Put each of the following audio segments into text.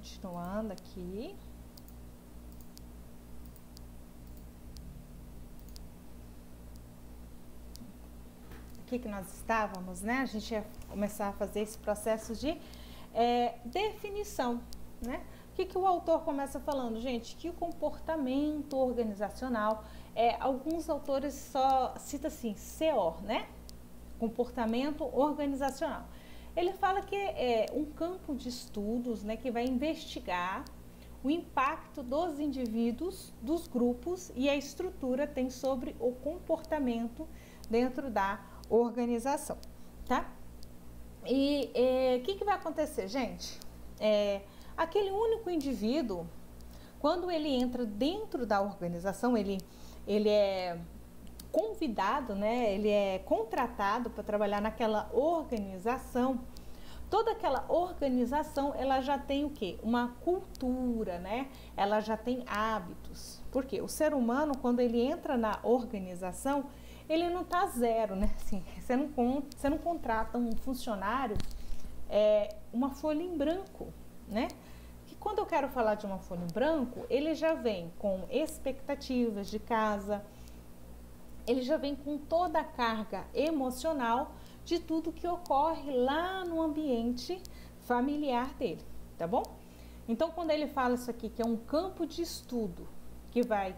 Continuando aqui. Aqui que nós estávamos, né? A gente ia começar a fazer esse processo de definição, né? O que o autor começa falando, gente? Que o comportamento organizacional, alguns autores só citam assim, CO, né? Comportamento organizacional. Ele fala que é um campo de estudos, né, que vai investigar o impacto dos indivíduos, dos grupos e a estrutura tem sobre o comportamento dentro da organização, tá? E o que vai acontecer, gente? Aquele único indivíduo, quando ele entra dentro da organização, ele é convidado, né? Ele é contratado para trabalhar naquela organização. Toda aquela organização, ela já tem o quê? Uma cultura, né? Ela já tem hábitos. Porque o ser humano, quando ele entra na organização, ele não tá zero, né? Assim, você não contrata um funcionário uma folha em branco, né? Que quando eu quero falar de uma folha em branco, ele já vem com expectativas de casa, ele já vem com toda a carga emocional de tudo que ocorre lá no ambiente familiar dele, tá bom? Então, quando ele fala isso aqui, que é um campo de estudo que vai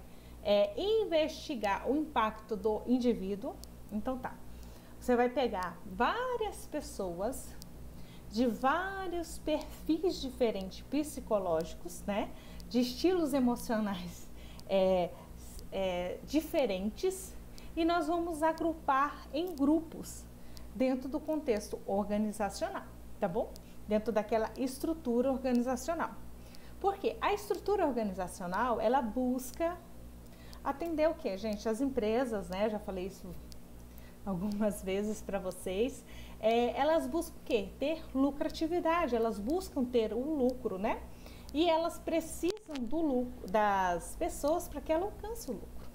investigar o impacto do indivíduo, então tá, você vai pegar várias pessoas de vários perfis diferentes psicológicos, né? De estilos emocionais diferentes, e nós vamos agrupar em grupos dentro do contexto organizacional, tá bom? Dentro daquela estrutura organizacional. Porque a estrutura organizacional, ela busca atender o quê, gente? As empresas, né? Já falei isso algumas vezes para vocês. Elas buscam o quê? Ter lucratividade, elas buscam ter um lucro, né? E elas precisam do lucro das pessoas para que ela alcance o lucro,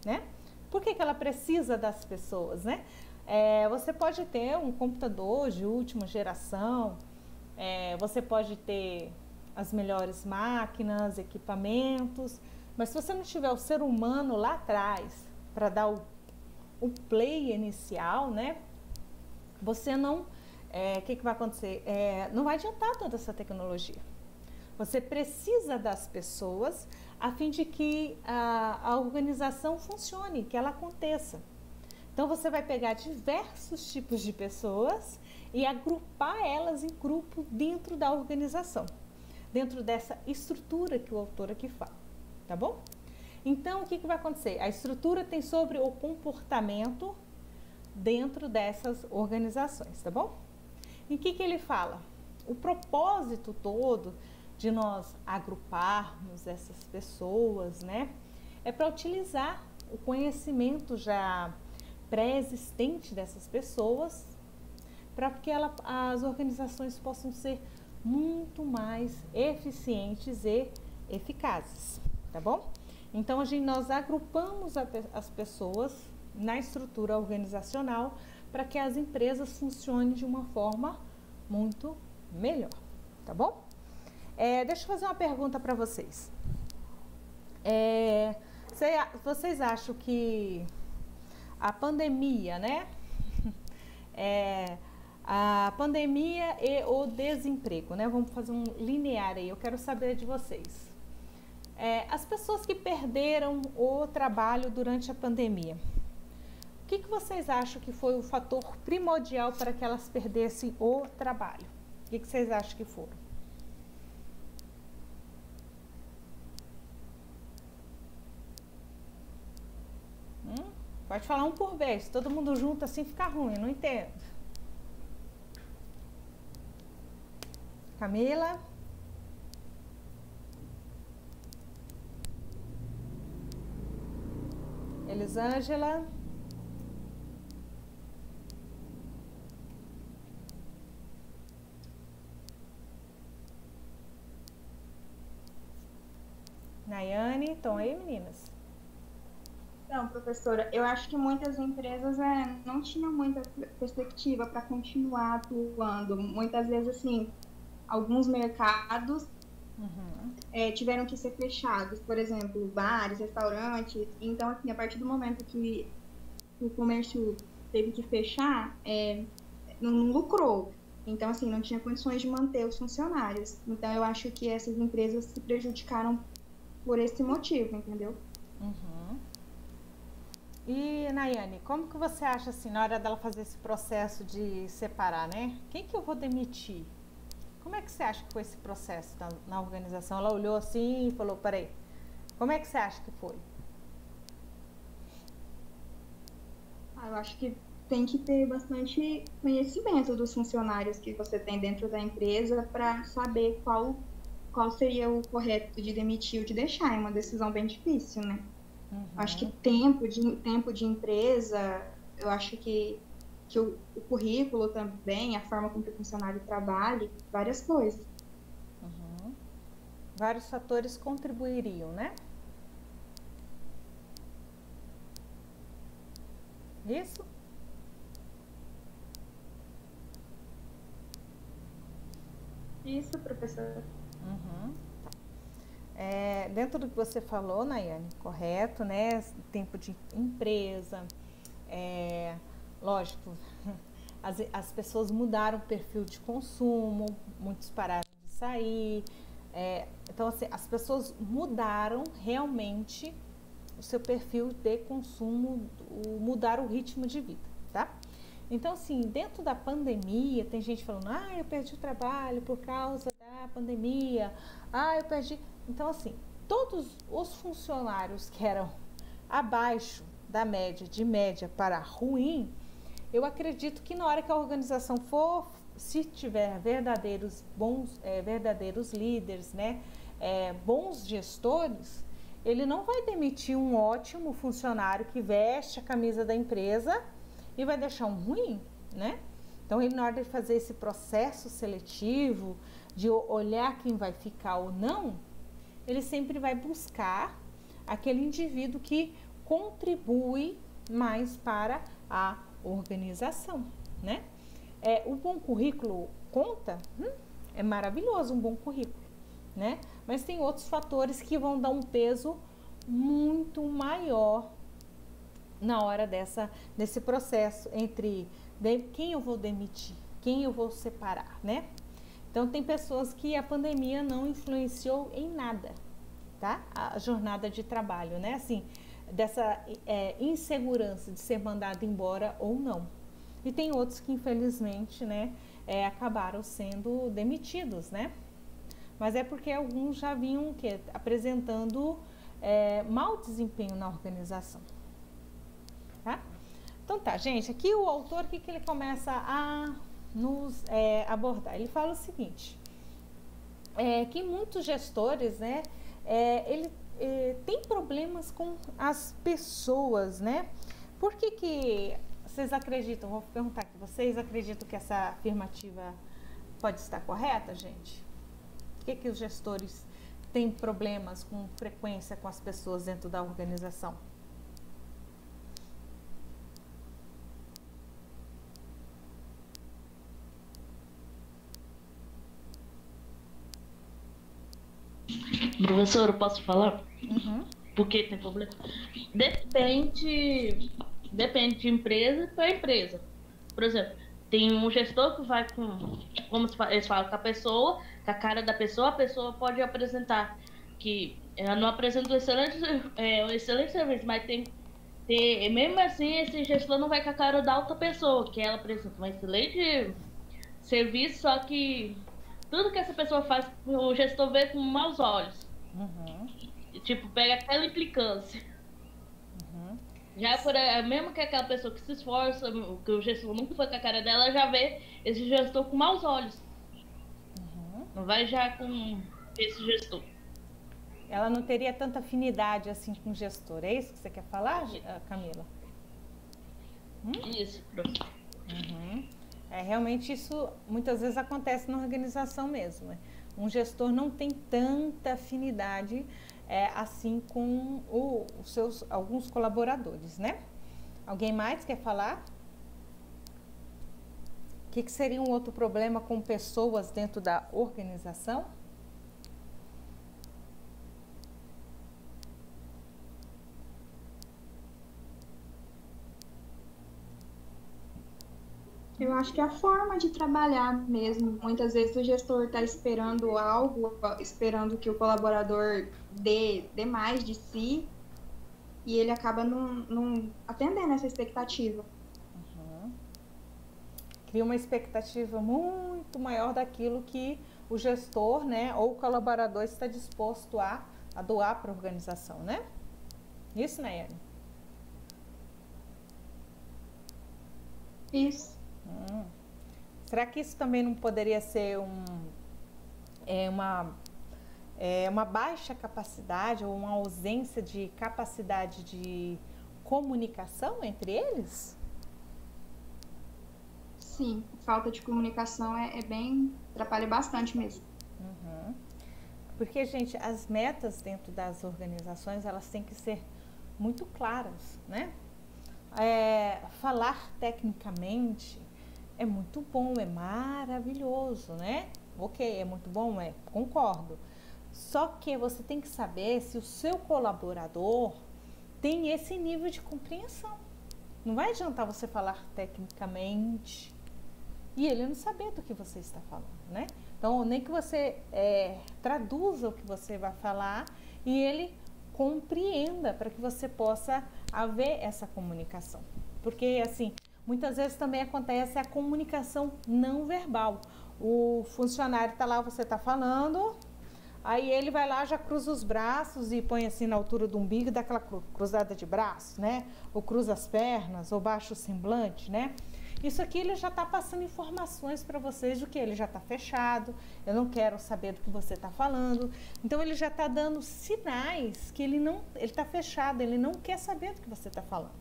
né? Por que ela precisa das pessoas, né? Você pode ter um computador de última geração, você pode ter as melhores máquinas, equipamentos, mas se você não tiver o ser humano lá atrás para dar o play inicial, né? Você não... que vai acontecer? Não vai adiantar toda essa tecnologia. Você precisa das pessoas a fim de que a organização funcione, que ela aconteça. Então, você vai pegar diversos tipos de pessoas e agrupar elas em grupo dentro da organização, dentro dessa estrutura que o autor aqui fala, tá bom? Então, o que vai acontecer? A estrutura tem sobre o comportamento dentro dessas organizações, tá bom? E o que ele fala? O propósito todo de nós agruparmos essas pessoas, né? É para utilizar o conhecimento já pré-existente dessas pessoas para que as organizações possam ser muito mais eficientes e eficazes, tá bom? Então, nós agrupamos as pessoas na estrutura organizacional para que as empresas funcionem de uma forma muito melhor, tá bom? Deixa eu fazer uma pergunta para vocês. Vocês acham que a pandemia, né? A pandemia e o desemprego, né? Vamos fazer um linear aí. Eu quero saber de vocês. As pessoas que perderam o trabalho durante a pandemia, o que vocês acham que foi o fator primordial para que elas perdessem o trabalho? O que vocês acham que foram? Pode falar um por vez, todo mundo junto assim fica ruim, não entendo. Camila? Elisângela? Nayane, estão aí, meninas? Então, professora, eu acho que muitas empresas não tinham muita perspectiva para continuar atuando. Muitas vezes, assim, alguns mercados tiveram que ser fechados, por exemplo, bares, restaurantes. Então, assim, a partir do momento que o comércio teve que fechar, não lucrou. Então, assim, não tinha condições de manter os funcionários. Então, eu acho que essas empresas se prejudicaram por esse motivo, entendeu? E, Nayane, como que você acha, assim, na hora dela fazer esse processo de separar, né? Quem que eu vou demitir? Como é que você acha que foi esse processo na organização? Ela olhou assim e falou, peraí, como é que você acha que foi? Eu acho que tem que ter bastante conhecimento dos funcionários que você tem dentro da empresa para saber qual seria o correto de demitir ou de deixar. É uma decisão bem difícil, né? Acho que tempo de empresa, eu acho que o currículo também, a forma como que o funcionário trabalha, várias coisas. Vários fatores contribuiriam, né? Isso? Isso, professora. Dentro do que você falou, Nayane, correto, né? Tempo de empresa, lógico, as pessoas mudaram o perfil de consumo, muitos pararam de sair. Então, assim, as pessoas mudaram realmente o seu perfil de consumo, mudaram o ritmo de vida, tá? Então, assim, dentro da pandemia, tem gente falando, eu perdi o trabalho por causa da pandemia, eu perdi... Então, assim, todos os funcionários que eram abaixo da média, de média para ruim, eu acredito que na hora que a organização for, se tiver verdadeiros líderes, né, bons gestores, ele não vai demitir um ótimo funcionário que veste a camisa da empresa e vai deixar um ruim, né? Então, ele, na hora de fazer esse processo seletivo, de olhar quem vai ficar ou não, ele sempre vai buscar aquele indivíduo que contribui mais para a organização, né? O bom currículo conta? É maravilhoso um bom currículo, né? Mas tem outros fatores que vão dar um peso muito maior na hora desse processo entre quem eu vou demitir, quem eu vou separar, né? Então, tem pessoas que a pandemia não influenciou em nada, tá? A jornada de trabalho, né? Assim, dessa insegurança de ser mandado embora ou não. E tem outros que, infelizmente, né, acabaram sendo demitidos, né? Mas é porque alguns já vinham apresentando mau desempenho na organização, tá? Então tá, gente, aqui o autor, o que ele começa a nos abordar? Ele fala o seguinte, que muitos gestores, né, tem problemas com as pessoas, né? Por que vocês acreditam, vou perguntar aqui, vocês acreditam que essa afirmativa pode estar correta, gente? Por que os gestores têm problemas com frequência com as pessoas dentro da organização? Professor, eu posso falar? Por que tem problema? Depende de empresa para empresa. Por exemplo, tem um gestor que vai como eles falam, com a pessoa, com a cara da pessoa, a pessoa pode apresentar que ela não apresenta um excelente serviço, mas mesmo assim, esse gestor não vai com a cara da outra pessoa, que ela apresenta um excelente serviço, só que tudo que essa pessoa faz, o gestor vê com maus olhos. Tipo, pega aquela implicância. Já mesmo que aquela pessoa que se esforça, que o gestor nunca foi com a cara dela, já vê esse gestor com maus olhos. Não vai já com esse gestor. Ela não teria tanta afinidade assim com o gestor. É isso que você quer falar, Camila? Isso, professor. Realmente isso muitas vezes acontece na organização mesmo, né? Um gestor não tem tanta afinidade assim com os seus alguns colaboradores, né? Alguém mais quer falar? O que seria um outro problema com pessoas dentro da organização? Eu acho que é a forma de trabalhar mesmo. Muitas vezes o gestor está esperando algo, esperando que o colaborador dê mais de si, e ele acaba não atendendo essa expectativa. Cria uma expectativa muito maior daquilo que o gestor, né, ou o colaborador está disposto a doar para a organização, né? Isso, Nayane? Isso. Será que isso também não poderia ser uma baixa capacidade ou uma ausência de capacidade de comunicação entre eles? Sim, falta de comunicação atrapalha bastante mesmo. Porque, gente, as metas dentro das organizações, elas têm que ser muito claras, né? Falar tecnicamente é muito bom, é maravilhoso, né? Ok, é muito bom, concordo. Só que você tem que saber se o seu colaborador tem esse nível de compreensão. Não vai adiantar você falar tecnicamente e ele não saber do que você está falando, né? Então, nem que você traduza o que você vai falar e ele compreenda para que você possa haver essa comunicação. Porque, assim, muitas vezes também acontece a comunicação não verbal. O funcionário está lá, você está falando, aí ele vai lá, já cruza os braços e põe assim na altura do umbigo e dá aquela cruzada de braços, né? Ou cruza as pernas, ou baixa o semblante, né? Isso aqui ele já está passando informações para vocês do que ele já está fechado, eu não quero saber do que você está falando. Então ele já está dando sinais que ele está fechado, ele não quer saber do que você está falando.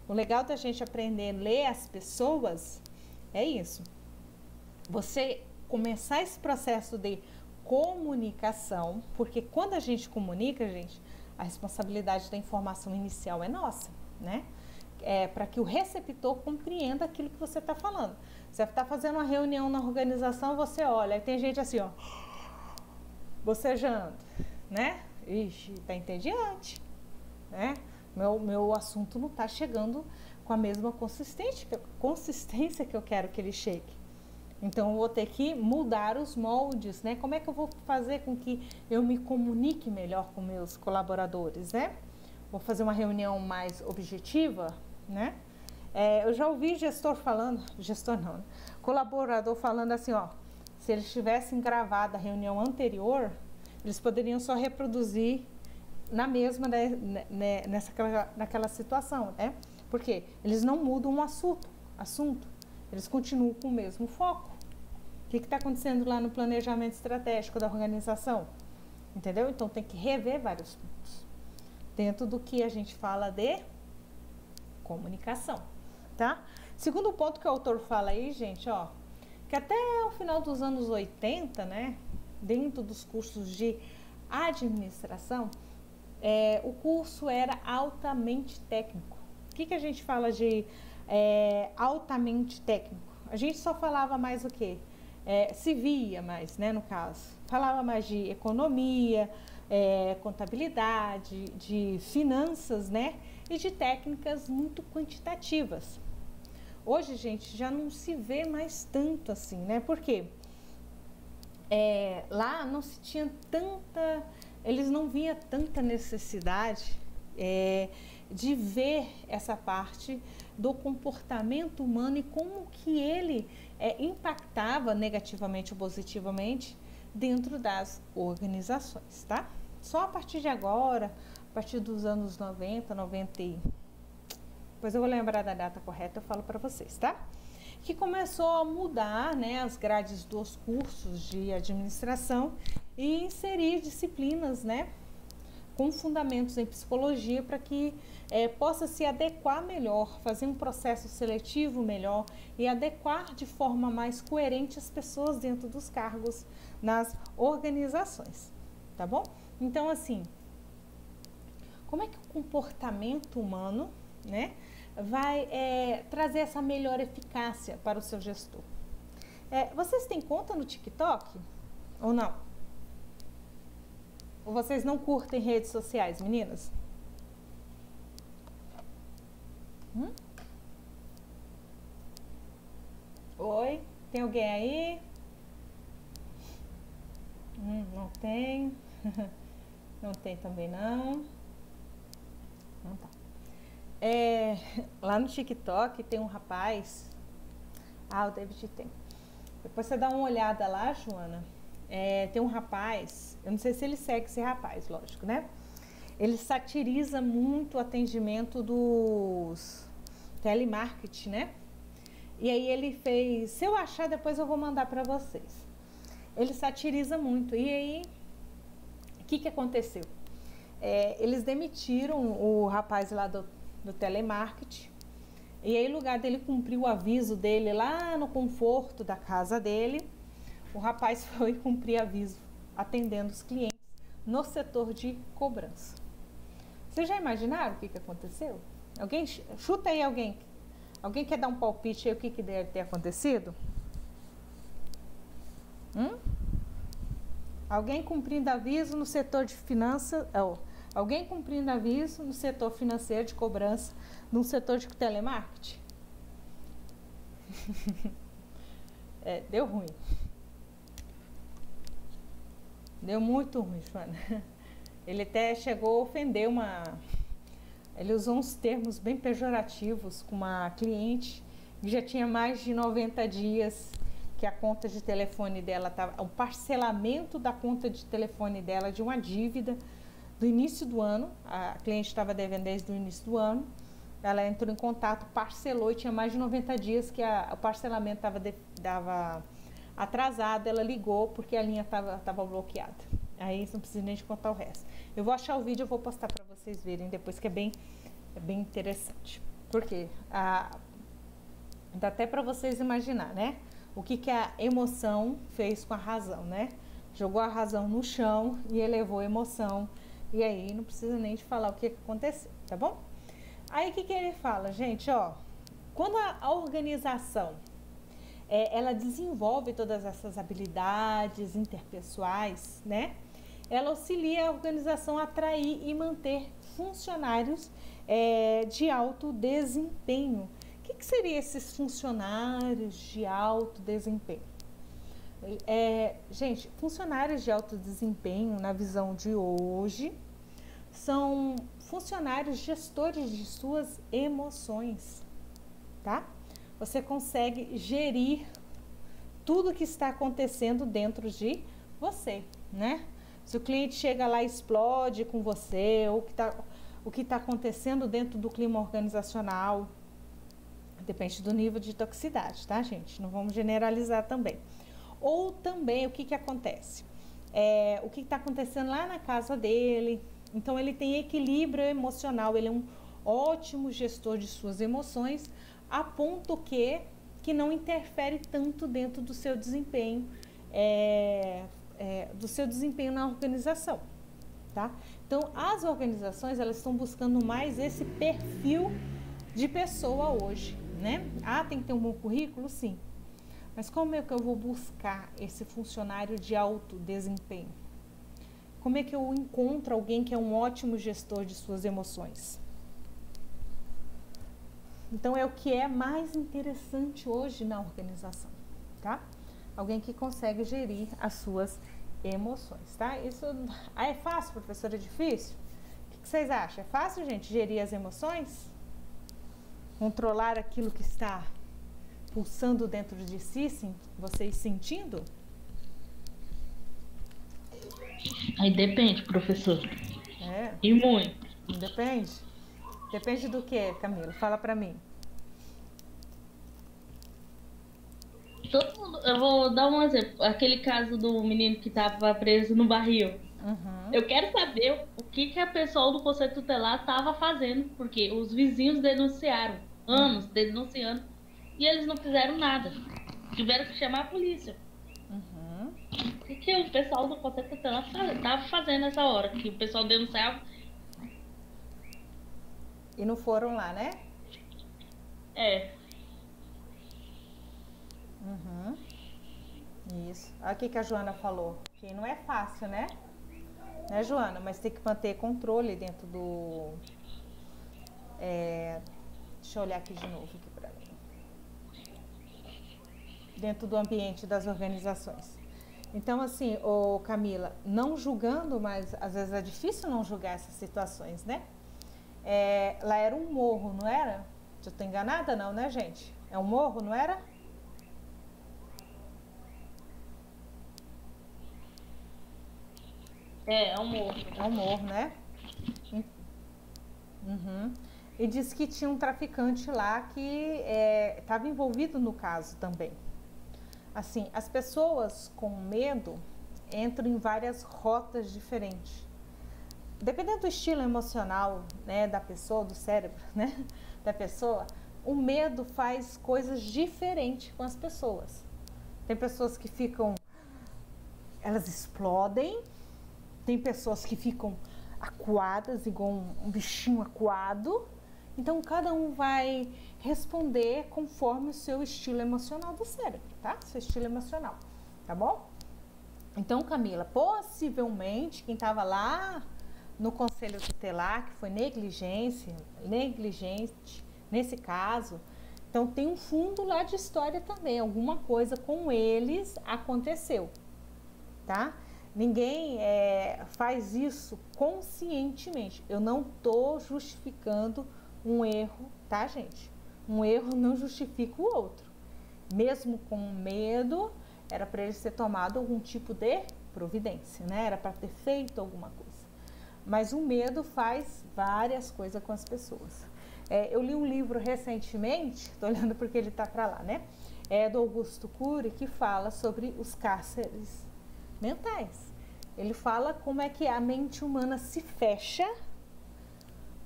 O legal da gente aprender a ler as pessoas é isso. Você começar esse processo de comunicação, porque quando a gente comunica, gente, a responsabilidade da informação inicial é nossa, né? Para que o receptor compreenda aquilo que você está falando. Você está fazendo uma reunião na organização, você olha, aí tem gente assim, ó, bocejando, né? Ixi, tá entediante, né? Meu assunto não está chegando com a mesma consistência que eu quero que ele chegue. Então, eu vou ter que mudar os moldes, né? Como é que eu vou fazer com que eu me comunique melhor com meus colaboradores, né? Vou fazer uma reunião mais objetiva, né? Eu já ouvi colaborador falando assim, ó, se eles tivessem gravado a reunião anterior, eles poderiam só reproduzir na mesma, né, naquela situação, né? Porque eles não mudam o assunto, eles continuam com o mesmo foco. O que está acontecendo lá no planejamento estratégico da organização? Entendeu? Então tem que rever vários pontos dentro do que a gente fala de comunicação, tá? Segundo ponto que o autor fala aí, gente, ó, que até o final dos anos 80, né, dentro dos cursos de administração, o curso era altamente técnico. O que a gente fala de altamente técnico? A gente só falava mais o quê? Se via mais, né, no caso. Falava mais de economia, contabilidade, de finanças, né, e de técnicas muito quantitativas. Hoje, gente, já não se vê mais tanto assim, né? Porque lá não se tinha eles não viam tanta necessidade de ver essa parte do comportamento humano e como que ele impactava negativamente ou positivamente dentro das organizações, tá? Só a partir de agora, a partir dos anos 90, 90 depois eu vou lembrar da data correta, eu falo para vocês, tá? Que começou a mudar, né, as grades dos cursos de administração e inserir disciplinas, né, com fundamentos em psicologia para que possa se adequar melhor, fazer um processo seletivo melhor e adequar de forma mais coerente as pessoas dentro dos cargos nas organizações, tá bom? Então, assim, como é que o comportamento humano, né, vai trazer essa melhor eficácia para o seu gestor? Vocês têm conta no TikTok ou não? Ou vocês não curtem redes sociais, meninas? Tem alguém aí? Não tem. Não tem também não. Não tá. Lá no TikTok tem um rapaz. O David tem. Depois você dá uma olhada lá, Joana. Tem um rapaz, eu não sei se ele segue esse rapaz, lógico, né? Ele satiriza muito o atendimento dos telemarketing, né? E aí ele fez, se eu achar depois eu vou mandar para vocês. Ele satiriza muito. E aí, o que aconteceu? Eles demitiram o rapaz lá do telemarketing. E aí, no lugar dele cumprir o aviso dele lá no conforto da casa dele, o rapaz foi cumprir aviso atendendo os clientes no setor de cobrança. Vocês já imaginaram o que aconteceu? Alguém chuta aí alguém. Alguém quer dar um palpite aí o que deve ter acontecido? Alguém cumprindo aviso no setor de finanças, alguém cumprindo aviso no setor financeiro de cobrança, no setor de telemarketing? Deu ruim. Deu muito ruim, Joana. Ele até chegou a ofender Ele usou uns termos bem pejorativos com uma cliente que já tinha mais de 90 dias que a conta de telefone dela estava... O parcelamento da conta de telefone dela de uma dívida do início do ano. A cliente estava devendo desde o início do ano. Ela entrou em contato, parcelou e tinha mais de 90 dias que o parcelamento estava atrasado. Ela ligou porque a linha estava bloqueada. Aí não precisa nem de contar o resto. Eu vou achar o vídeo, eu vou postar para vocês verem depois, que é bem interessante. Porque dá até para vocês imaginar, né? O que a emoção fez com a razão, né? Jogou a razão no chão e elevou a emoção. E aí não precisa nem de falar o que aconteceu, tá bom? Aí o que ele fala, gente, quando a organização ela desenvolve todas essas habilidades interpessoais, né? Ela auxilia a organização a atrair e manter funcionários de alto desempenho. O que seriam esses funcionários de alto desempenho? Gente, funcionários de alto desempenho, na visão de hoje, são funcionários gestores de suas emoções, tá? Você consegue gerir tudo que está acontecendo dentro de você, né? Se o cliente chega lá e explode com você, ou o que está acontecendo dentro do clima organizacional, depende do nível de toxicidade, tá, gente? Não vamos generalizar também. Ou também, o que acontece? O que está acontecendo lá na casa dele. Então, ele tem equilíbrio emocional, ele é um ótimo gestor de suas emoções, a ponto que não interfere tanto dentro do seu desempenho, na organização, tá? Então, as organizações, elas estão buscando mais esse perfil de pessoa hoje, né? Tem que ter um bom currículo? Sim. Mas como é que eu vou buscar esse funcionário de alto desempenho? Como é que eu encontro alguém que é um ótimo gestor de suas emoções? Então, é o que é mais interessante hoje na organização, tá? Alguém que consegue gerir as suas emoções, tá? Isso é fácil, professora? É difícil? O que vocês acham? É fácil, gente, gerir as emoções? Controlar aquilo que está pulsando dentro de si, sim? Vocês sentindo? Aí depende, professor. E muito. Depende? Depende do que, Camila? Fala pra mim. Todo mundo, eu vou dar um exemplo. Aquele caso do menino que estava preso no barril. Uhum. Eu quero saber o que a pessoa do Conselho Tutelar estava fazendo, porque os vizinhos denunciaram, anos denunciando, e eles não fizeram nada. Tiveram que chamar a polícia. Uhum. O que o pessoal do Conselho Tutelar estava fazendo nessa hora? Que o pessoal denunciava. E não foram lá, né? Uhum. Isso. Olha o que a Joana falou. Que não é fácil, né? Né, Joana? Mas tem que manter controle dentro do... deixa eu olhar aqui de novo aqui pra mim. dentro do ambiente das organizações. Então, assim, ô Camila, não julgando, mas às vezes é difícil não julgar essas situações, né? Lá era um morro, não era? Eu tô enganada não, né, gente? É um morro, não era? É um morro. É um morro, né? Uhum. E disse que tinha um traficante lá que estava envolvido no caso também. Assim, as pessoas com medo entram em várias rotas diferentes. Dependendo do estilo emocional, né, da pessoa, do cérebro, né, da pessoa, o medo faz coisas diferentes com as pessoas. Tem pessoas que ficam, elas explodem, tem pessoas que ficam acuadas, igual um bichinho acuado. Então, cada um vai responder conforme o seu estilo emocional do cérebro, tá? Seu estilo emocional, tá bom? Então, Camila, possivelmente, quem estava lá no conselho tutelar, que foi negligente, nesse caso, então tem um fundo lá de história também, alguma coisa com eles aconteceu, tá? Ninguém faz isso conscientemente. Eu não estou justificando um erro, tá, gente? Um erro não justifica o outro. Mesmo com medo, era para ele ter tomado algum tipo de providência, né? Era para ter feito alguma coisa. Mas o medo faz várias coisas com as pessoas. Eu li um livro recentemente, estou olhando porque ele está para lá, né? É do Augusto Cury, que fala sobre os cárceres mentais. Ele fala como é que a mente humana se fecha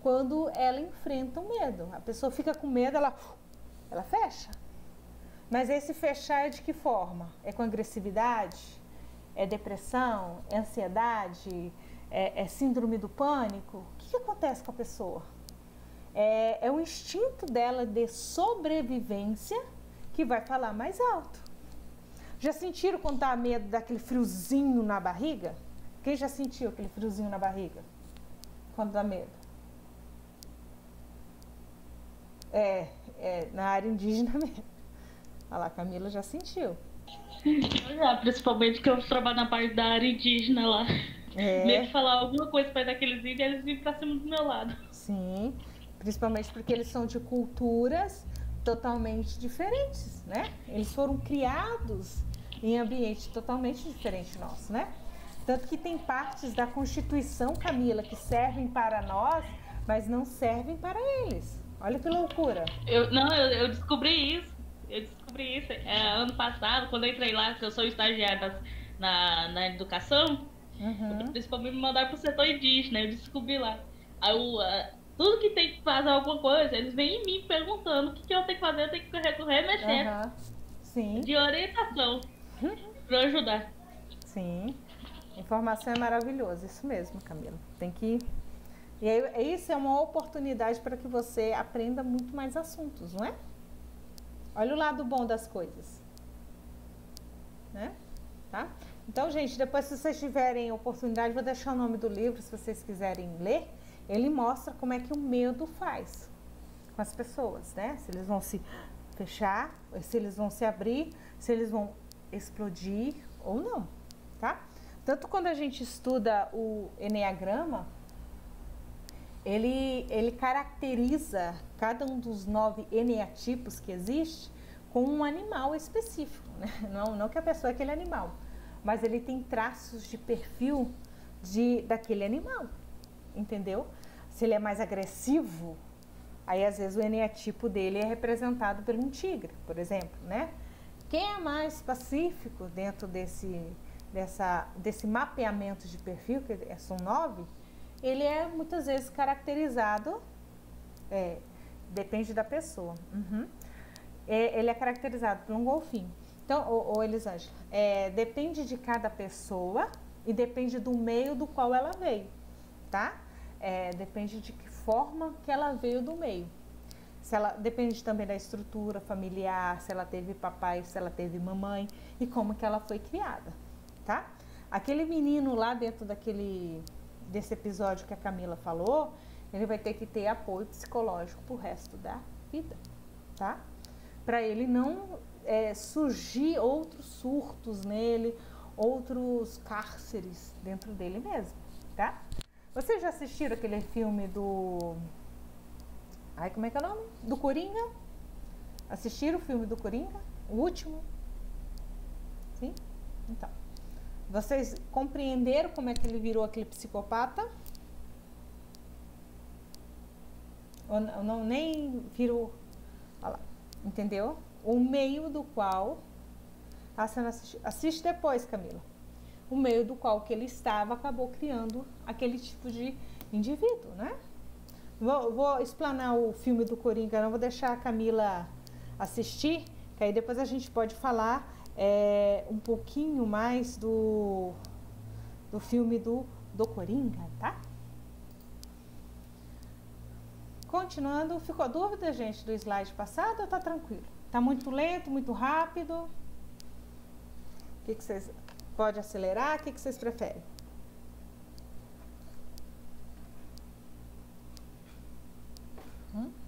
quando ela enfrenta o medo. A pessoa fica com medo, ela fecha. Mas esse fechar é de que forma? É com agressividade? É depressão? É ansiedade? É síndrome do pânico? O que acontece com a pessoa? É o instinto dela de sobrevivência que vai falar mais alto. Já sentiram quando dá medo daquele friozinho na barriga? Quem já sentiu aquele friozinho na barriga? Quando dá medo? Na área indígena mesmo. Olha lá, a Camila já sentiu. Principalmente que eu trabalho na parte da área indígena lá. Medo de falar alguma coisa para daqueles índios, eles vêm pra cima do meu lado. Sim, principalmente porque eles são de culturas totalmente diferentes, né? Eles foram criados em ambiente totalmente diferente nosso, né? Tanto que tem partes da Constituição, Camila, que servem para nós, mas não servem para eles. Olha que loucura. Eu descobri isso. Ano passado, quando eu entrei lá, que eu sou estagiária na educação, principalmente me mandaram pro setor indígena, eu descobri lá. Aí tudo que tem que fazer alguma coisa, eles vêm em mim perguntando o que eu tenho que fazer, eu tenho que recorrer minha chefe. Sim. De orientação para ajudar. Sim. Informação é maravilhoso, isso mesmo, Camila. Tem que... E aí, isso é uma oportunidade para que você aprenda muito mais assuntos, não é? Olha o lado bom das coisas. Né? Tá? Então, gente, depois se vocês tiverem oportunidade, vou deixar o nome do livro, se vocês quiserem ler. Ele mostra como é que o medo faz com as pessoas, né? Se eles vão se fechar, se eles vão se abrir, se eles vão explodir ou não, tá? Tanto quando a gente estuda o Eneagrama, ele caracteriza cada um dos 9 eneatipos que existe com um animal específico, né? Não que a pessoa é aquele animal, mas ele tem traços de perfil daquele animal, entendeu? Se ele é mais agressivo, aí às vezes o eneatipo dele é representado por um tigre, por exemplo, né? Quem é mais pacífico dentro desse mapeamento de perfil, que são 9, ele é muitas vezes caracterizado, depende da pessoa, ele é caracterizado por um golfinho. Então, Elisângela, depende de cada pessoa e depende do meio do qual ela veio, tá? Depende de que forma que ela veio do meio. Depende também da estrutura familiar, se ela teve papai, se ela teve mamãe e como que ela foi criada, tá? Aquele menino lá dentro desse episódio que a Camila falou, ele vai ter que ter apoio psicológico pro resto da vida, tá? Para ele não surgir outros surtos nele, outros cárceres dentro dele mesmo, tá? Vocês já assistiram aquele filme do... Ai, como é que é o nome? Do Coringa? Assistiram o filme do Coringa? O último? Sim? Então, vocês compreenderam como é que ele virou aquele psicopata? Ou não, nem virou... Olha lá, entendeu? O meio do qual... você não assiste depois, Camila. O meio do qual que ele estava acabou criando aquele tipo de indivíduo, né? Vou explanar o filme do Coringa, não vou deixar a Camila assistir, que aí depois a gente pode falar um pouquinho mais do filme do Coringa, tá? Continuando, ficou dúvida, gente, do slide passado ou tá tranquilo? Tá muito lento, muito rápido? O que vocês... Pode acelerar? O que vocês preferem?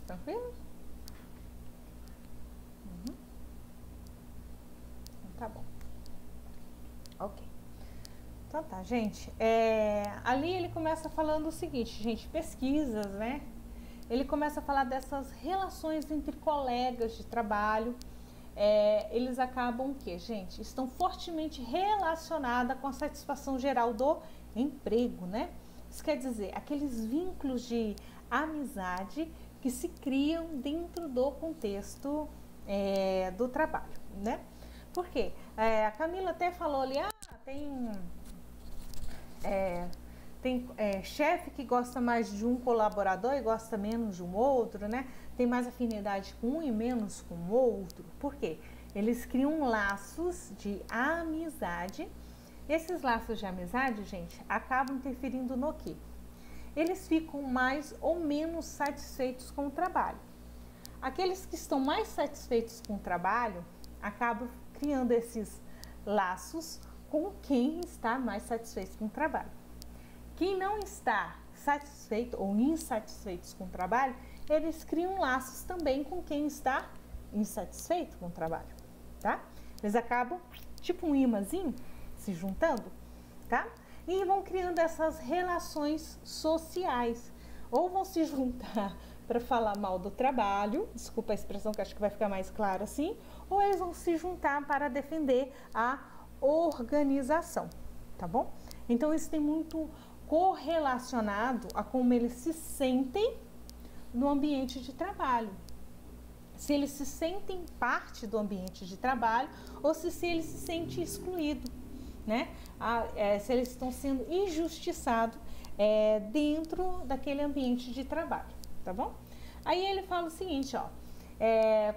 Tranquilo? Tá bom. Ok. Então tá, gente. Ali ele começa falando o seguinte, gente, pesquisas, né? Ele começa a falar dessas relações entre colegas de trabalho. Eles acabam o quê, gente? Estão fortemente relacionadas com a satisfação geral do emprego, né? Isso quer dizer, aqueles vínculos de amizade que se criam dentro do contexto do trabalho, né? Por quê? A Camila até falou ali, tem chefe que gosta mais de um colaborador e gosta menos de um outro, né? Tem mais afinidade com um e menos com o outro. Por quê? Eles criam laços de amizade. Esses laços de amizade, gente, acabam interferindo no quê? Eles ficam mais ou menos satisfeitos com o trabalho. Aqueles que estão mais satisfeitos com o trabalho acabam criando esses laços com quem está mais satisfeito com o trabalho. Quem não está satisfeito ou insatisfeito com o trabalho, eles criam laços também com quem está insatisfeito com o trabalho, tá? Eles acabam, tipo um imãzinho, se juntando, tá? E vão criando essas relações sociais. Ou vão se juntar para falar mal do trabalho, desculpa a expressão que acho que vai ficar mais claro assim, ou eles vão se juntar para defender a organização, tá bom? Então isso tem muito correlacionado a como eles se sentem no ambiente de trabalho. Se eles se sentem parte do ambiente de trabalho ou se eles se sentem excluídos, né? Se eles estão sendo injustiçados dentro daquele ambiente de trabalho, tá bom? Aí ele fala o seguinte, ó,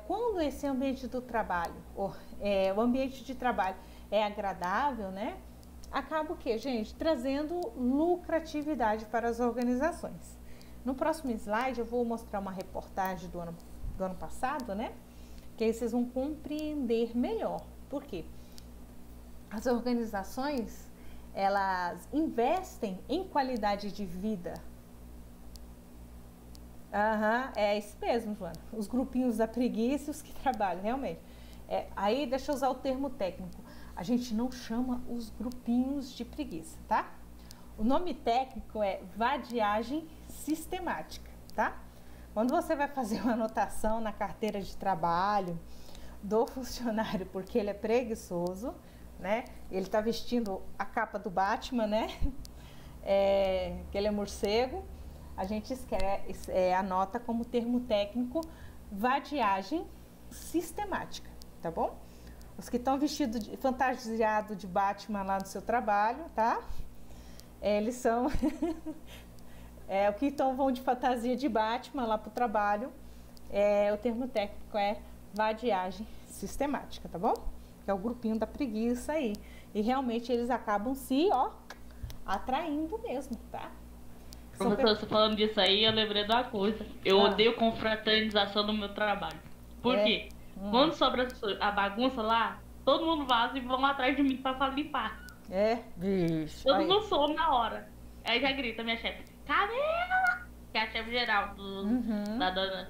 quando esse ambiente do trabalho, o ambiente de trabalho é agradável, né? Acaba o quê, gente? Trazendo lucratividade para as organizações. No próximo slide eu vou mostrar uma reportagem do ano passado, né? Que aí vocês vão compreender melhor. Por quê? As organizações, elas investem em qualidade de vida. É isso mesmo, Joana. Os grupinhos da preguiça e os que trabalham, realmente. Aí, deixa eu usar o termo técnico. A gente não chama os grupinhos de preguiça, tá? O nome técnico é vadiagem sistemática, tá? Quando você vai fazer uma anotação na carteira de trabalho do funcionário porque ele é preguiçoso, né? Ele tá vestindo a capa do Batman, né? Que ele é morcego. A gente anota como termo técnico vadiagem sistemática, tá bom? Os que estão vestidos fantasiado de Batman lá no seu trabalho, tá? Eles são o que vão de fantasia de Batman lá pro trabalho. O termo técnico é vadiagem sistemática, tá bom? Que é o grupinho da preguiça aí. E realmente eles acabam se, atraindo mesmo, tá? Professor, você falando disso aí, eu lembrei de uma coisa. Eu odeio confraternização no meu trabalho. Por quê? Quando sobra a bagunça lá, todo mundo vaza e vão atrás de mim pra limpar. Bicho. Todo mundo some na hora. Aí já grita minha chefe, Camila! Que é a chefe geral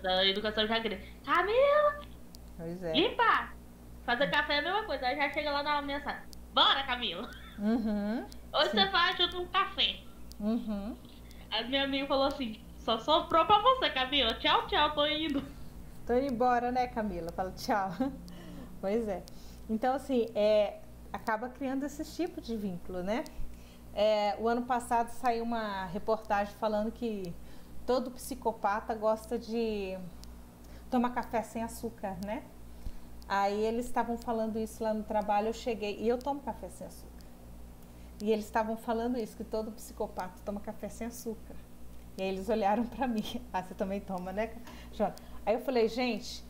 da educação, já grita, Camila! Pois é. Limpa! Fazer café é a mesma coisa. Aí já chega lá na mensagem. Bora, Camila. Uhum. Hoje Sim. você faz junto um café. Uhum. Aí minha amiga falou assim, só sobrou pra você, Camila. Tchau, tchau, tô indo. Tô indo embora, né, Camila? Fala tchau. Pois é. Então, assim, acaba criando esse tipo de vínculo, né? O ano passado saiu uma reportagem falando que todo psicopata gosta de tomar café sem açúcar, né? Aí eles estavam falando isso lá no trabalho, eu cheguei e eu tomo café sem açúcar. E eles estavam falando isso, que todo psicopata toma café sem açúcar. E aí eles olharam pra mim. Ah, você também toma, né, Jona? Aí eu falei, gente,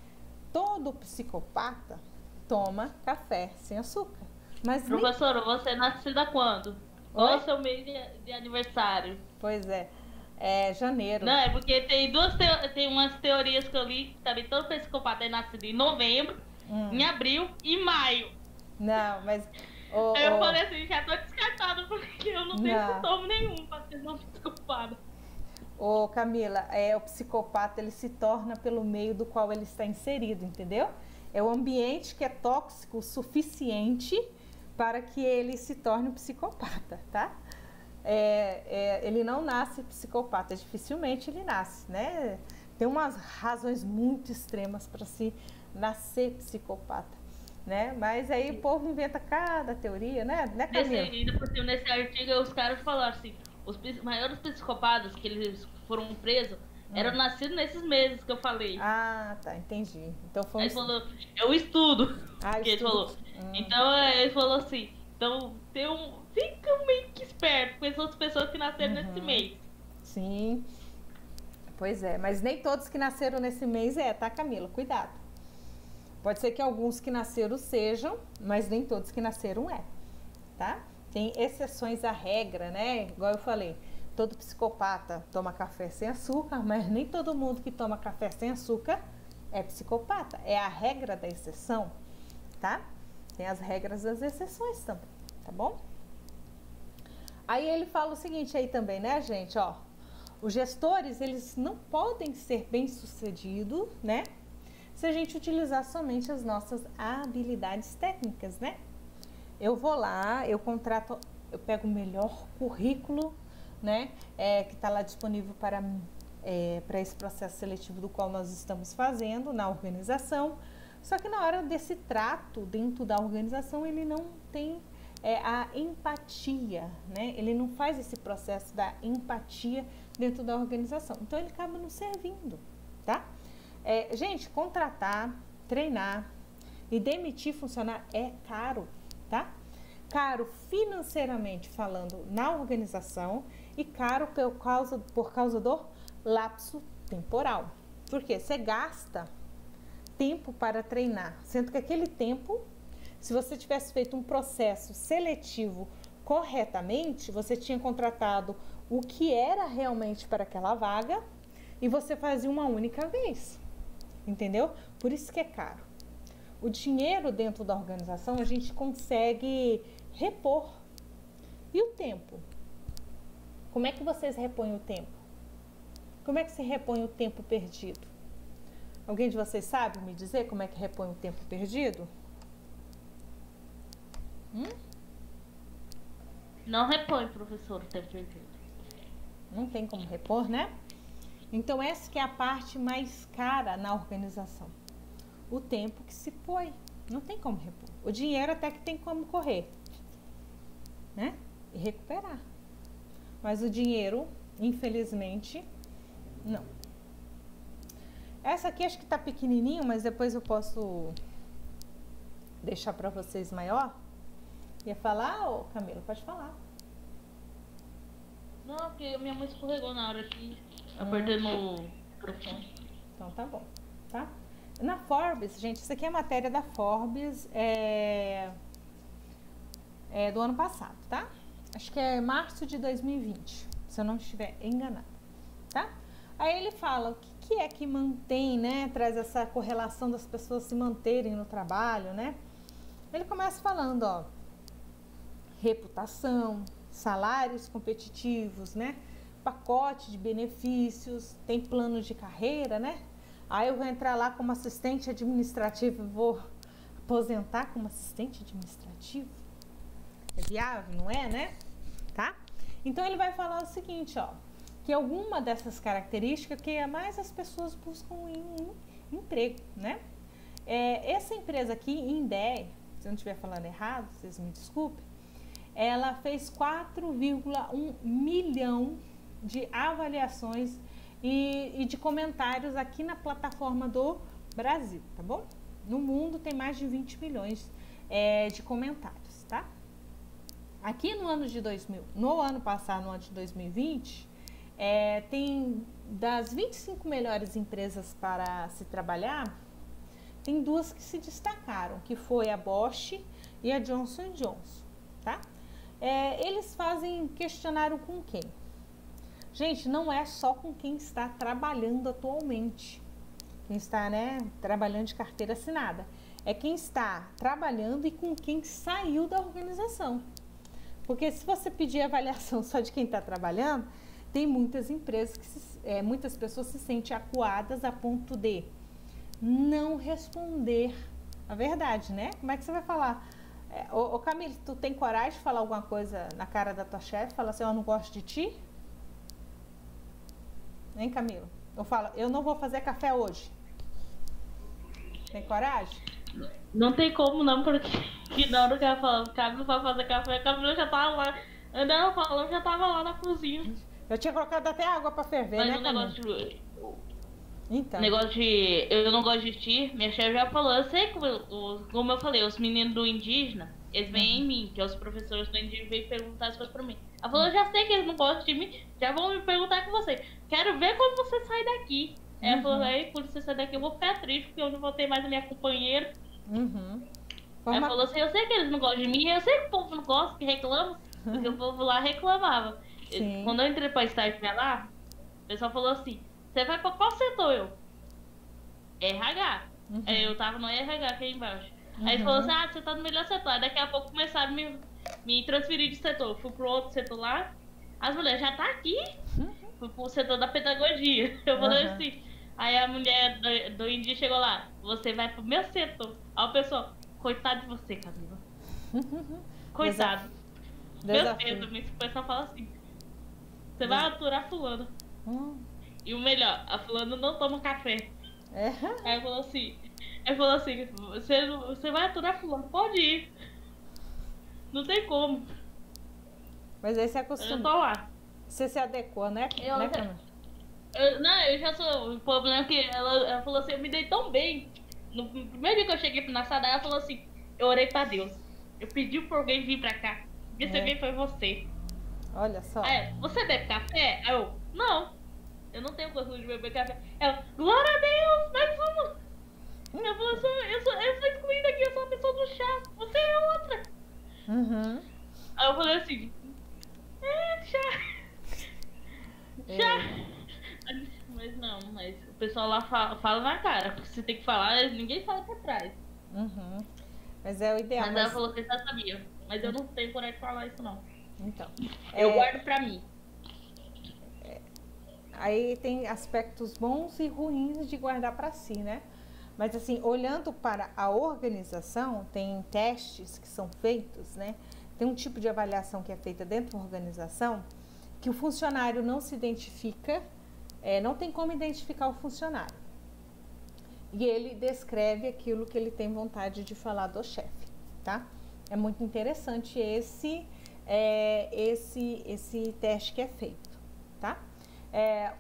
todo psicopata toma café sem açúcar. Mas nem... Professora, você é nascida quando? Qual é o seu mês de aniversário? Pois é janeiro. Não, é porque tem umas teorias que eu li que também todo psicopata é nascido em novembro, em abril e maio. Não, mas... Eu falei assim, já tô descartada porque eu não tenho sintoma nenhum pra ser uma psicopata. Ô Camila, o psicopata ele se torna pelo meio do qual ele está inserido, entendeu? É o ambiente que é tóxico o suficiente para que ele se torne um psicopata, tá? Ele não nasce psicopata, dificilmente ele nasce, né? Tem umas razões muito extremas para se nascer psicopata, né? Mas aí o povo inventa cada teoria, né Camila? Nesse artigo os caras falaram assim, os maiores psicopatas que eles foram presos eram nascidos nesses meses que eu falei. Ah, tá, entendi. Então foi Aí ele falou, é o estudo que ele falou. Então ele falou assim, então fica meio que esperto com essas pessoas que nasceram nesse mês. Sim, pois é, mas nem todos que nasceram nesse mês tá, Camila? Cuidado. Pode ser que alguns que nasceram sejam, mas nem todos que nasceram tá? Tem exceções à regra, né? Igual eu falei, todo psicopata toma café sem açúcar, mas nem todo mundo que toma café sem açúcar é psicopata. É a regra da exceção, tá? Tem as regras das exceções também, tá bom? Aí ele fala o seguinte aí também, né, gente? Ó, os gestores, eles não podem ser bem-sucedidos, né? Se a gente utilizar somente as nossas habilidades técnicas, né? Eu vou lá, eu contrato, eu pego o melhor currículo, né? Que está lá disponível para esse processo seletivo do qual nós estamos fazendo na organização. Só que na hora desse trato dentro da organização, ele não tem a empatia, né? Ele não faz esse processo da empatia dentro da organização. Então, ele acaba não servindo, tá? Gente, contratar, treinar e demitir funcionário é caro, tá? Caro financeiramente falando na organização e caro por causa do lapso temporal. Porque você gasta tempo para treinar, sendo que aquele tempo, se você tivesse feito um processo seletivo corretamente, você tinha contratado o que era realmente para aquela vaga e você fazia uma única vez, entendeu? Por isso que é caro. O dinheiro dentro da organização a gente consegue repor. E o tempo? Como é que vocês repõem o tempo? Como é que se repõe o tempo perdido? Alguém de vocês sabe me dizer como é que repõe o tempo perdido? Não repõe, professor, o tempo perdido. Não tem como repor, né? Então essa que é a parte mais cara na organização. O tempo que se põe. Não tem como repor. O dinheiro até que tem como correr, né? E recuperar. Mas o dinheiro, infelizmente, não. Essa aqui acho que tá pequenininho, mas depois eu posso deixar para vocês maior. Ia falar, ô Camila? Pode falar. Não, porque minha mãe escorregou na hora que apertei no microfone. Então tá bom, tá? Na Forbes, gente, isso aqui é matéria da Forbes do ano passado, tá? Acho que é março de 2020, se eu não estiver enganada, tá? Aí ele fala o que é que mantém, né? Traz essa correlação das pessoas se manterem no trabalho, né? Ele começa falando, ó, reputação, salários competitivos, né? Pacote de benefícios, tem planos de carreira, né? Aí eu vou entrar lá como assistente administrativo e vou aposentar como assistente administrativo? É viável, não é, né? Tá? Então ele vai falar o seguinte, ó, que alguma dessas características que mais as pessoas buscam em um emprego, né? Essa empresa aqui, Indé, se eu não estiver falando errado, vocês me desculpem, ela fez 4,1 milhão de avaliações e de comentários aqui na plataforma do Brasil, tá bom? No mundo tem mais de 20 milhões de comentários, tá? Aqui no ano passado, no ano de 2020, tem das 25 melhores empresas para se trabalhar, tem duas que se destacaram, que foi a Bosch e a Johnson & Johnson, tá? Eles fazem questionário com quem? Gente, não é só com quem está trabalhando atualmente, quem está, né, trabalhando de carteira assinada. É quem está trabalhando e com quem saiu da organização. Porque se você pedir avaliação só de quem está trabalhando, tem muitas empresas muitas pessoas se sentem acuadas a ponto de não responder a verdade, né? Como é que você vai falar? Ô Camille, tu tem coragem de falar alguma coisa na cara da tua chefe? Fala assim, eu não gosto de ti? Hein, Camila? Eu falo, eu não vou fazer café hoje. Tem coragem? Não tem como não, porque na hora que ela falou, o Camila vai fazer café, a Camila já tava lá. Ela falou, já tava lá na cozinha. Eu tinha colocado até água pra ferver, mas né, Camila? Então. Negócio de eu não gosto de ti, minha chefe já falou, eu sei como eu falei, os meninos do indígena, eles vêm em mim, que os professores do indígena vêm perguntar as coisas pra mim. Ela falou, eu já sei que eles não gostam de mim, já vão me perguntar com você. Quero ver quando você sai daqui. Ela falou, aí, quando você sair daqui eu vou ficar triste, porque eu não vou ter mais a minha companheira. Ela falou assim, eu sei que eles não gostam de mim, eu sei que o povo não gosta, que reclama, porque o povo lá reclamava. Quando eu entrei pra estagiar lá, o pessoal falou assim, você vai pra qual setor? RH. Aí eu tava no RH aqui embaixo. Aí ele falou assim, você tá no melhor setor. Aí daqui a pouco começaram a me transferir de setor. Eu fui pro outro setor lá. As mulheres, já tá aqui? Fui pro setor da pedagogia. Eu falei assim. Aí a mulher do Indi chegou lá. Você vai pro meu setor. Aí o pessoal, coitado de você, Camila. Coitado. Meu Deus, o pessoal fala assim. Você vai aturar fulano. E o melhor, a fulano não toma café. Aí falou assim, você vai aturar fulano, pode ir. Não tem como. Mas aí você acostuma. Eu tô lá. Você se adequou, né? Eu já sou. O problema é que ela falou assim, eu me dei tão bem. No primeiro dia que eu cheguei na sala, ela falou assim, eu orei pra Deus. Eu pedi pra alguém vir pra cá. E esse alguém foi você. Olha só. Aí, você bebe café? Aí eu, não. Eu não tenho costume de beber café. Ela, glória a Deus, mais uma. Ela falou assim, eu sou excluída aqui, eu sou a pessoa do chá. Você é outra. Aí eu falei assim, chá. Mas o pessoal lá fala na cara. Porque você tem que falar, ninguém fala por trás. Mas é o ideal. Mas ela falou que você já sabia. Mas eu não tenho coragem de falar isso, não. Então. Eu guardo pra mim. Aí tem aspectos bons e ruins de guardar para si, né? Mas assim, olhando para a organização, tem testes que são feitos, né? Tem um tipo de avaliação que é feita dentro da organização que o funcionário não se identifica, não tem como identificar o funcionário. E ele descreve aquilo que ele tem vontade de falar do chefe, tá? É muito interessante esse teste que é feito, tá?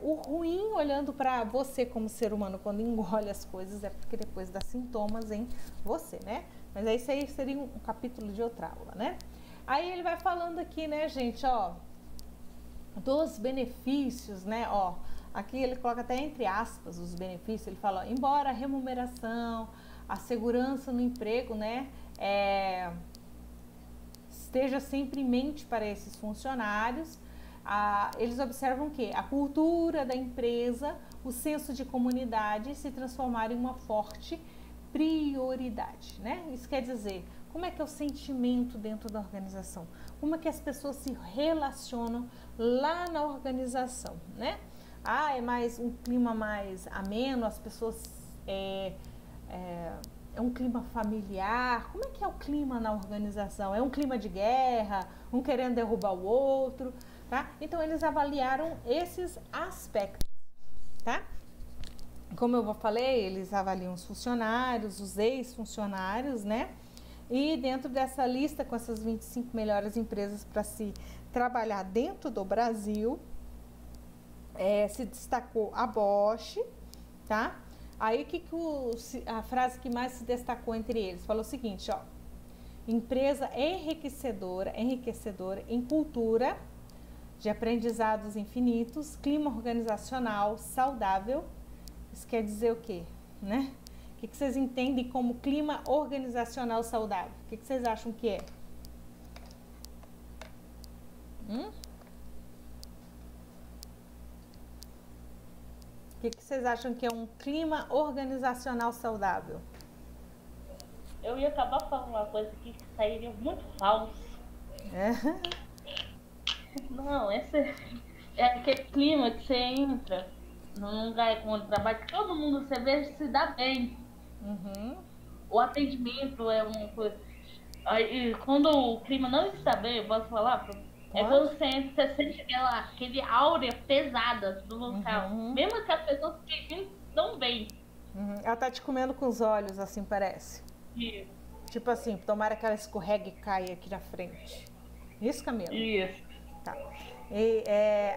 O ruim, olhando para você como ser humano, quando engole as coisas, é porque depois dá sintomas em você, né? Mas aí isso aí seria um capítulo de outra aula, né? Aí ele vai falando aqui, né, gente, ó, dos benefícios, né, ó, aqui ele coloca até entre aspas os benefícios, ele fala, ó, embora a remuneração, a segurança no emprego, né, esteja sempre em mente para esses funcionários, eles observam que a cultura da empresa, o senso de comunidade se transformaram em uma forte prioridade, né? Isso quer dizer, como é que é o sentimento dentro da organização? Como é que as pessoas se relacionam lá na organização, né? É mais um clima mais ameno, as pessoas É um clima familiar? Como é que é o clima na organização? É um clima de guerra? Um querendo derrubar o outro? Tá? Então, eles avaliaram esses aspectos, tá? Como eu falei, eles avaliam os funcionários, os ex-funcionários, né? E dentro dessa lista, com essas 25 melhores empresas para se trabalhar dentro do Brasil, se destacou a Bosch, tá? Aí, a frase que mais se destacou entre eles? Falou o seguinte, ó. Empresa enriquecedora em cultura, de aprendizados infinitos, clima organizacional saudável. Isso quer dizer o quê, né? O que vocês entendem como clima organizacional saudável? O que vocês acham que é? O que vocês acham que é um clima organizacional saudável? Eu ia acabar falando uma coisa aqui que sairia muito falso. Não, esse é aquele clima que você entra num lugar onde trabalha, que todo mundo você vê se dá bem. O atendimento é uma coisa. Aí, quando o clima não está bem, eu posso falar? É quando você entra, você sente aquele áurea pesada do local. Mesmo que as pessoas que não bem. Ela tá te comendo com os olhos, assim parece. Isso. Tipo assim, tomara que ela escorregue e caia aqui na frente. Isso, Camila? Isso. Tá. E,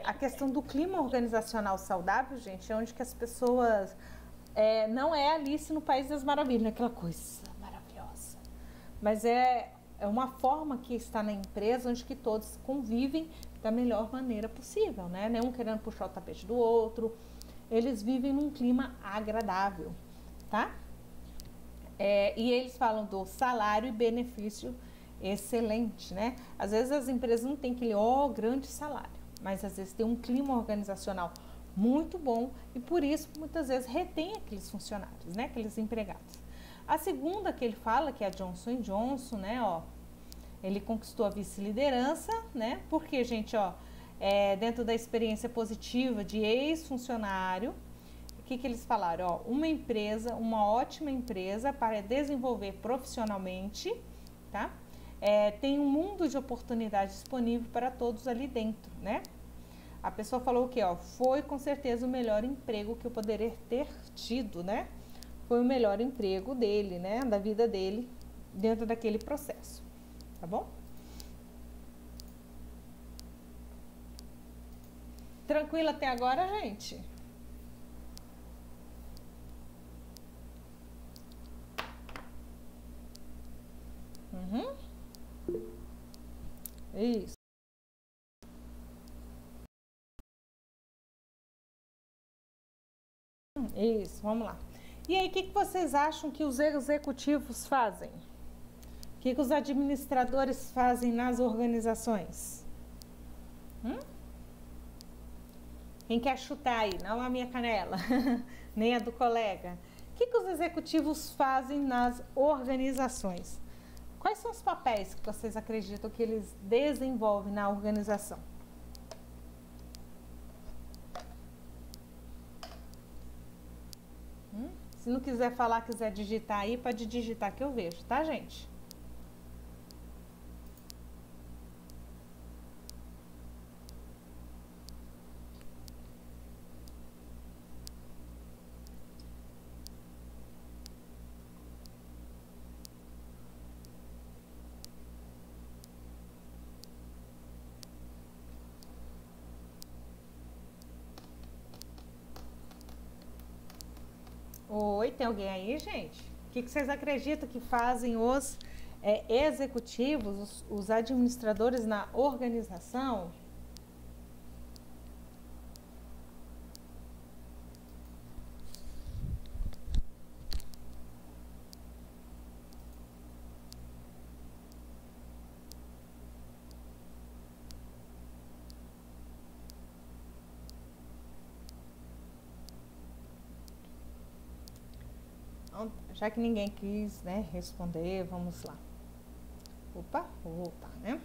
a questão do clima organizacional saudável, gente, é onde que as pessoas... não é Alice no País das Maravilhas, aquela coisa maravilhosa. Mas é uma forma que está na empresa onde que todos convivem da melhor maneira possível, né? Nenhum querendo puxar o tapete do outro. Eles vivem num clima agradável, tá? E eles falam do salário e benefício excelente, né? Às vezes as empresas não têm aquele grande salário, mas às vezes tem um clima organizacional muito bom e por isso muitas vezes retém aqueles funcionários, né? Aqueles empregados. A segunda que ele fala, que é a Johnson & Johnson, né? Ele conquistou a vice-liderança, né? Porque, gente, dentro da experiência positiva de ex-funcionário, o que eles falaram? Uma ótima empresa para desenvolver profissionalmente, tá? Tem um mundo de oportunidades disponível para todos ali dentro, né? A pessoa falou o quê? Foi com certeza o melhor emprego que eu poderia ter tido, né? Foi o melhor emprego dele, né? Da vida dele, dentro daquele processo, tá bom? Tranquilo até agora, gente? Isso. Isso, vamos lá. E aí, o que vocês acham que os executivos fazem? O que os administradores fazem nas organizações? Quem quer chutar aí? Não a minha canela, nem a do colega. O que os executivos fazem nas organizações? Quais são os papéis que vocês acreditam que eles desenvolvem na organização? Se não quiser falar, quiser digitar aí, pode digitar que eu vejo, tá, gente? Oi, tem alguém aí, gente? O que vocês acreditam que fazem os executivos, os administradores na organização? Já que ninguém quis, né, responder, vamos lá. Opa, vou voltar, né?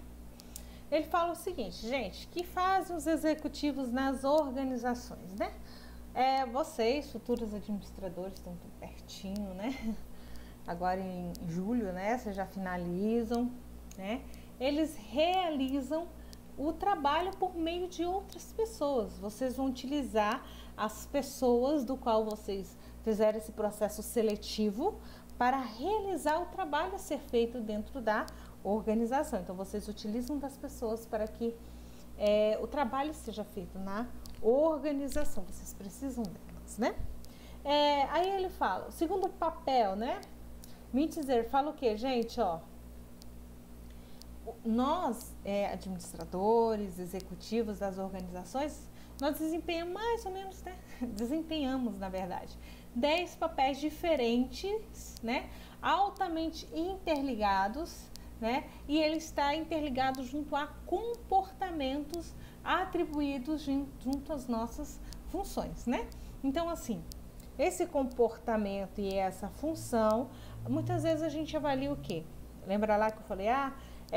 Ele fala o seguinte, gente, que fazem os executivos nas organizações, né? Vocês, futuros administradores, estão tudo pertinho, né? agora em julho, né? Vocês já finalizam, né? Eles realizam o trabalho por meio de outras pessoas. Vocês vão utilizar as pessoas do qual vocês fizeram esse processo seletivo para realizar o trabalho a ser feito dentro da organização. Então, vocês utilizam das pessoas para que o trabalho seja feito na organização. Vocês precisam delas, né? Aí ele fala, o segundo papel, né? Mintzer fala o quê, gente? Ó, nós, administradores, executivos das organizações, nós desempenhamos mais ou menos, né? Desempenhamos, na verdade, 10 papéis diferentes, né? Altamente interligados, né? E ele está interligado junto a comportamentos atribuídos junto às nossas funções, né? Então, assim, esse comportamento e essa função, muitas vezes a gente avalia o quê? Lembra lá que eu falei,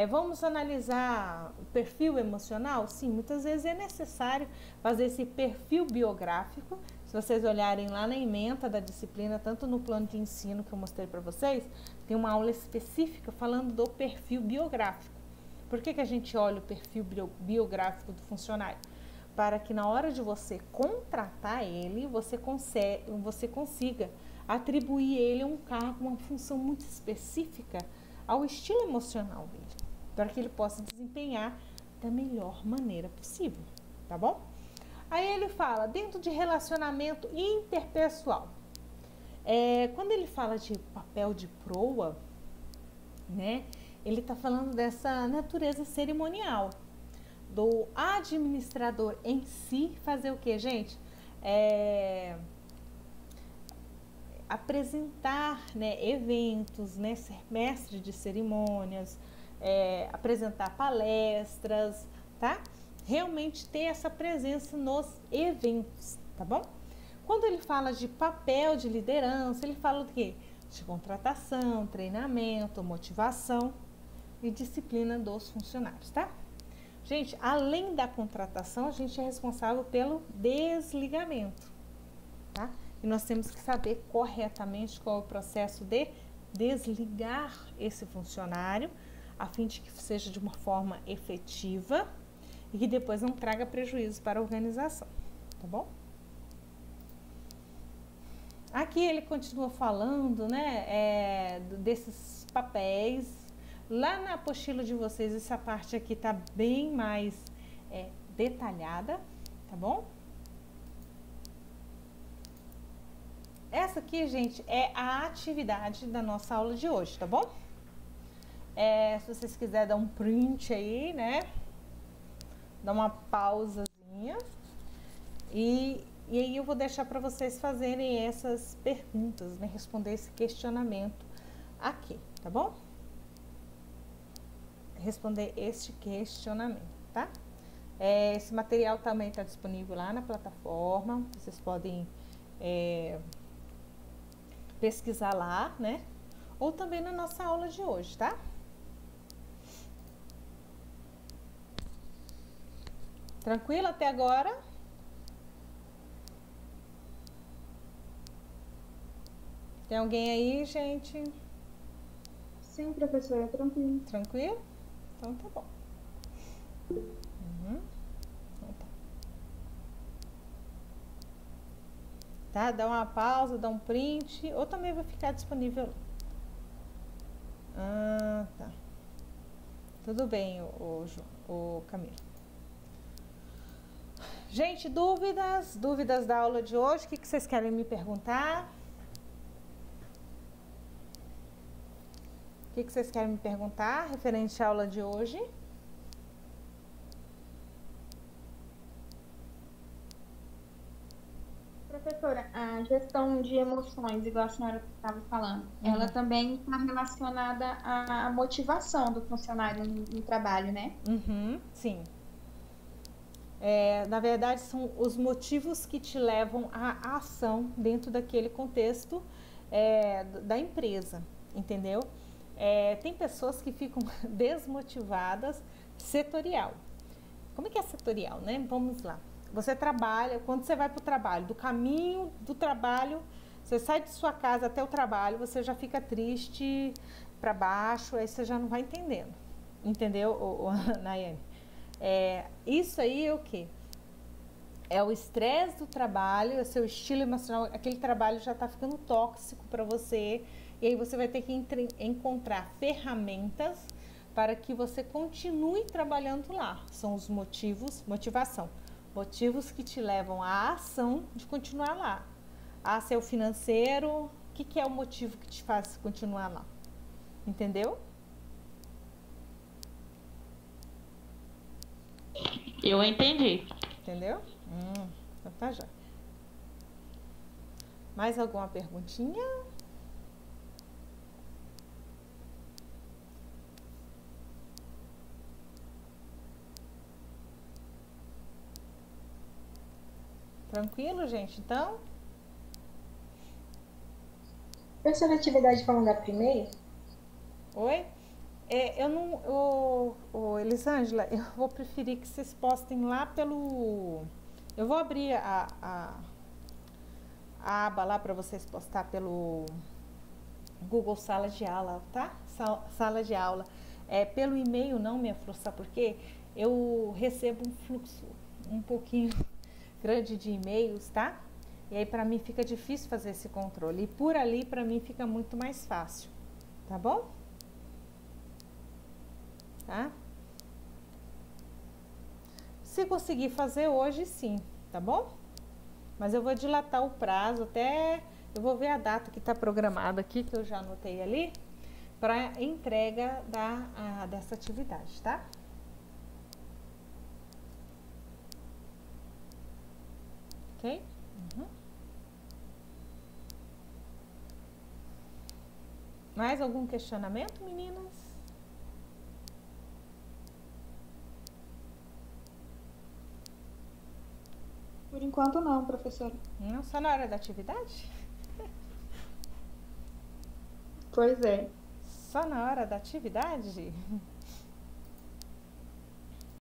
vamos analisar o perfil emocional? Sim, muitas vezes é necessário fazer esse perfil biográfico. Se vocês olharem lá na ementa da disciplina, tanto no plano de ensino que eu mostrei para vocês, tem uma aula específica falando do perfil biográfico. Por que a gente olha o perfil biográfico do funcionário? Para que na hora de você contratar ele, você consiga atribuir ele um cargo, uma função muito específica ao estilo emocional dele, para que ele possa desempenhar da melhor maneira possível, tá bom? Aí ele fala, dentro de relacionamento interpessoal, quando ele fala de papel de proa, né, ele está falando dessa natureza cerimonial, do administrador em si fazer o que, gente? Apresentar, né, eventos, né, ser mestre de cerimônias, apresentar palestras, tá? Realmente ter essa presença nos eventos, tá bom? Quando ele fala de papel de liderança, ele fala do quê? De contratação, treinamento, motivação e disciplina dos funcionários, tá? Gente, além da contratação, a gente é responsável pelo desligamento, tá? E nós temos que saber corretamente qual é o processo de desligar esse funcionário, a fim de que seja de uma forma efetiva e que depois não traga prejuízo para a organização, tá bom? Aqui ele continua falando, né, desses papéis. Lá na apostila de vocês, essa parte aqui tá bem mais detalhada, tá bom? Essa aqui, gente, é a atividade da nossa aula de hoje, tá bom? Se vocês quiserem dar um print aí, né? Dá uma pausazinha. E aí eu vou deixar para vocês fazerem essas perguntas, né? Responder esse questionamento aqui, tá bom? Responder este questionamento, tá? Esse material também está disponível lá na plataforma. Vocês podem pesquisar lá, né? Ou também na nossa aula de hoje, tá? Tranquilo até agora? Tem alguém aí, gente? Sim, professora, tranquilo. Tranquilo? Então tá bom. Então, tá, dá uma pausa, dá um print, ou também vai ficar disponível. Tá. Tudo bem, o Camilo. Gente, dúvidas da aula de hoje? O que vocês querem me perguntar? O que vocês querem me perguntar referente à aula de hoje? Professora, a gestão de emoções, igual a senhora estava falando, ela também está relacionada à motivação do funcionário no trabalho, né? Sim. Na verdade, são os motivos que te levam à ação dentro daquele contexto da empresa, entendeu? Tem pessoas que ficam desmotivadas setorial. Como é que é setorial, né? Vamos lá. Você trabalha, quando você vai para o trabalho, do caminho do trabalho, Você sai de sua casa até o trabalho, você já fica triste, para baixo, aí você já não vai entendendo. Entendeu, Nayane? Isso aí é o quê? É o estresse do trabalho, é seu estilo emocional, aquele trabalho já está ficando tóxico para você, e aí você vai ter que encontrar ferramentas para que você continue trabalhando lá. São os motivação, motivos que te levam à ação de continuar lá. Seu financeiro, o que é o motivo que te faz continuar lá? Entendeu? Eu entendi. Entendeu? Então tá já. Mais alguma perguntinha? Tranquilo, gente? Então? Professora, atividade para mandar primeiro? Oi? Eu não... Elisângela, eu vou preferir que vocês postem lá pelo... Eu vou abrir a aba lá para vocês postar pelo Google Sala de Aula, tá? Sala de Aula. Pelo e-mail não, minha flor, sabe por quê? Eu recebo um fluxo um pouquinho grande de e-mails, tá? E aí para mim fica difícil fazer esse controle. E por ali para mim fica muito mais fácil, tá bom? Tá? Se conseguir fazer hoje, sim, tá bom? Mas eu vou dilatar o prazo até... Eu vou ver a data que está programada aqui, que eu já anotei ali, para entrega dessa atividade, tá? Ok? Mais algum questionamento, meninas? Por enquanto não, professora. Não, só na hora da atividade? Pois é. Só na hora da atividade?